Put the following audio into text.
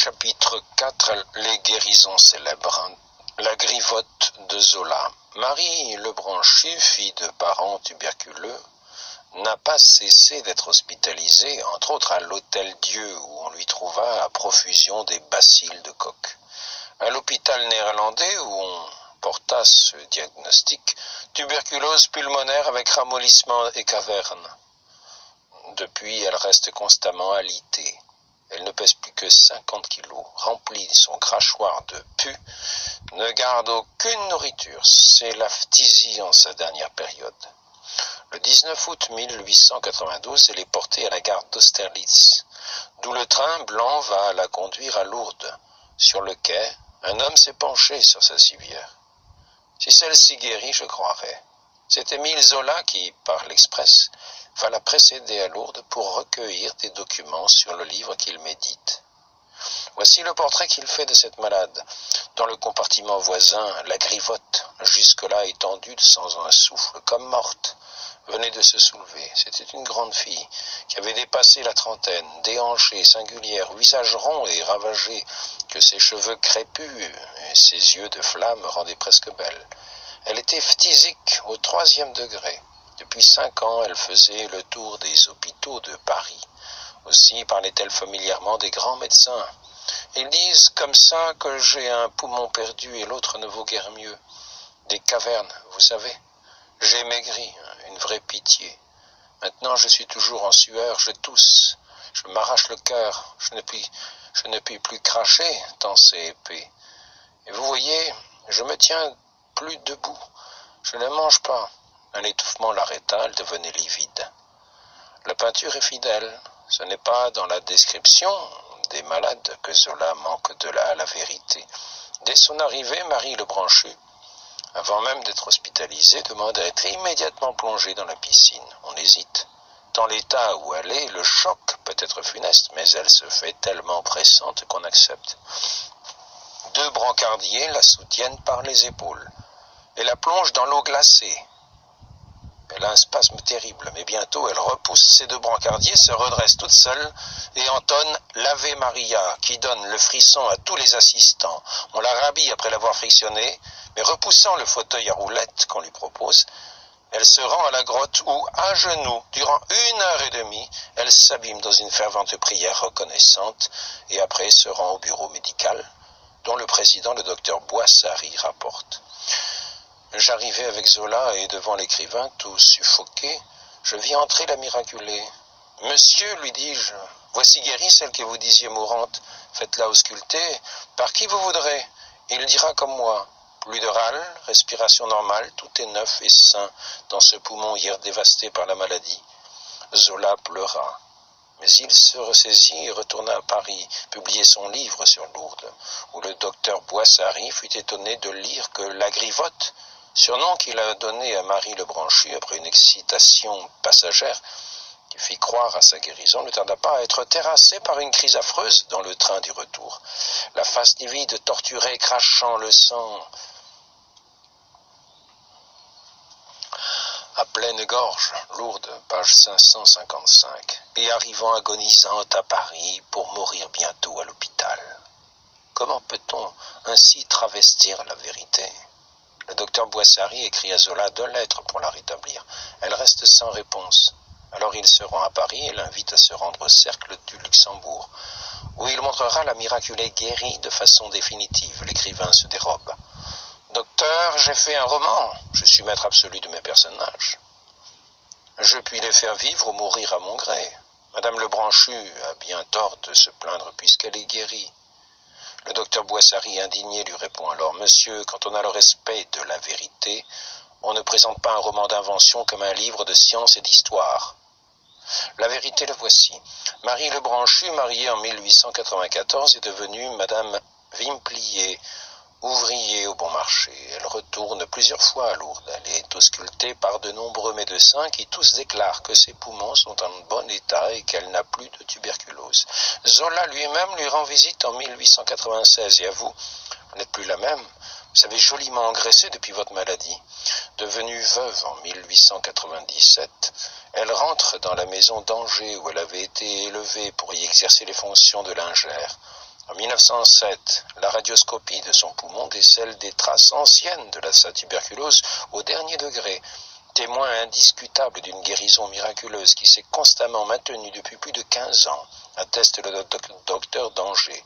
Chapitre 4. Les guérisons célèbres. La grivotte de Zola. Marie Lebranchu, fille de parents tuberculeux, n'a pas cessé d'être hospitalisée, entre autres à l'Hôtel-Dieu, où on lui trouva à profusion des bacilles de coq. À l'hôpital néerlandais, où on porta ce diagnostic, tuberculose pulmonaire avec ramollissement et caverne. Depuis, elle reste constamment alitée. Elle ne pèse plus que 50 kilos, remplit son crachoir de pu, ne garde aucune nourriture. C'est la phtisie en sa dernière période. Le 19 août 1892, elle est portée à la gare d'Austerlitz, d'où le train blanc va la conduire à Lourdes. Sur le quai, un homme s'est penché sur sa civière. Si celle-ci guérit, je croirais. C'est Émile Zola qui, par l'Express, va la précéder à Lourdes pour recueillir des documents sur le livre qu'il médite. Voici le portrait qu'il fait de cette malade. Dans le compartiment voisin, la grivotte, jusque-là étendue sans un souffle, comme morte, venait de se soulever. C'était une grande fille qui avait dépassé la trentaine, déhanchée, singulière, visage rond et ravagé, que ses cheveux crépus et ses yeux de flamme rendaient presque belle. Elle était phtisique au 3e degré. Depuis 5 ans, elle faisait le tour des hôpitaux de Paris. Aussi parlait-elle familièrement des grands médecins. Ils disent comme ça que j'ai un poumon perdu et l'autre ne vaut guère mieux. Des cavernes, vous savez. J'ai maigri, une vraie pitié. Maintenant, je suis toujours en sueur, je tousse, je m'arrache le cœur, je ne puis plus cracher, tant c'est épais. Et vous voyez, je me tiens plus debout, je ne mange pas. Un étouffement l'arrêta, elle devenait livide. La peinture est fidèle, ce n'est pas dans la description des malades que Zola manque de la vérité. Dès son arrivée, Marie Lebranchu, avant même d'être hospitalisée, demande à être immédiatement plongée dans la piscine. On hésite. Dans l'état où elle est, le choc peut être funeste, mais elle se fait tellement pressante qu'on accepte. 2 brancardiers la soutiennent par les épaules et la plongent dans l'eau glacée. Elle a un spasme terrible, mais bientôt elle repousse ses 2 brancardiers, se redresse toute seule et entonne l'Ave Maria, qui donne le frisson à tous les assistants. On la rhabille après l'avoir frictionnée, mais repoussant le fauteuil à roulettes qu'on lui propose, elle se rend à la grotte où, à genoux, durant 1h30, elle s'abîme dans une fervente prière reconnaissante et après se rend au bureau médical, dont le président, le docteur Boissary, rapporte. J'arrivais avec Zola et devant l'écrivain, tout suffoqué, je vis entrer la miraculée. « Monsieur, lui dis-je, voici guérie celle que vous disiez mourante. Faites-la ausculter, par qui vous voudrez. Il dira comme moi. Plus de râle, respiration normale, tout est neuf et sain dans ce poumon hier dévasté par la maladie. » Zola pleura. Mais il se ressaisit et retourna à Paris, publier son livre sur Lourdes, où le docteur Boissary fut étonné de lire que la grivotte, surnom qu'il a donné à Marie Lebranchu après une excitation passagère qui fit croire à sa guérison, ne tarda pas à être terrassée par une crise affreuse dans le train du retour. La face livide, torturée, crachant le sang à pleine gorge, Lourdes, page 555, et arrivant agonisante à Paris pour mourir bientôt à l'hôpital. Comment peut-on ainsi travestir la vérité ? Le docteur Boissary écrit à Zola 2 lettres pour la rétablir. Elle reste sans réponse. Alors il se rend à Paris et l'invite à se rendre au cercle du Luxembourg, où il montrera la miraculée guérie de façon définitive. L'écrivain se dérobe. « Docteur, j'ai fait un roman. Je suis maître absolu de mes personnages. Je puis les faire vivre ou mourir à mon gré. Madame Lebranchu a bien tort de se plaindre puisqu'elle est guérie. » Le docteur Boissary, indigné, lui répond alors « Monsieur, quand on a le respect de la vérité, on ne présente pas un roman d'invention comme un livre de science et d'histoire. » La vérité, le voici. Marie Lebranchu, mariée en 1894, est devenue Madame Vimplier, ouvrier au bon marché. Elle retourne plusieurs fois à Lourdes. Elle est auscultée par de nombreux médecins qui tous déclarent que ses poumons sont en bon état et qu'elle n'a plus de tuberculose. Zola lui-même lui rend visite en 1896 et avoue, vous n'êtes plus la même. Vous avez joliment engraissé depuis votre maladie. Devenue veuve en 1897, elle rentre dans la maison d'Angers où elle avait été élevée pour y exercer les fonctions de lingère. En 1907, la radioscopie de son poumon décèle des traces anciennes de sa tuberculose au dernier degré, témoin indiscutable d'une guérison miraculeuse qui s'est constamment maintenue depuis plus de 15 ans, atteste le docteur d'Angers.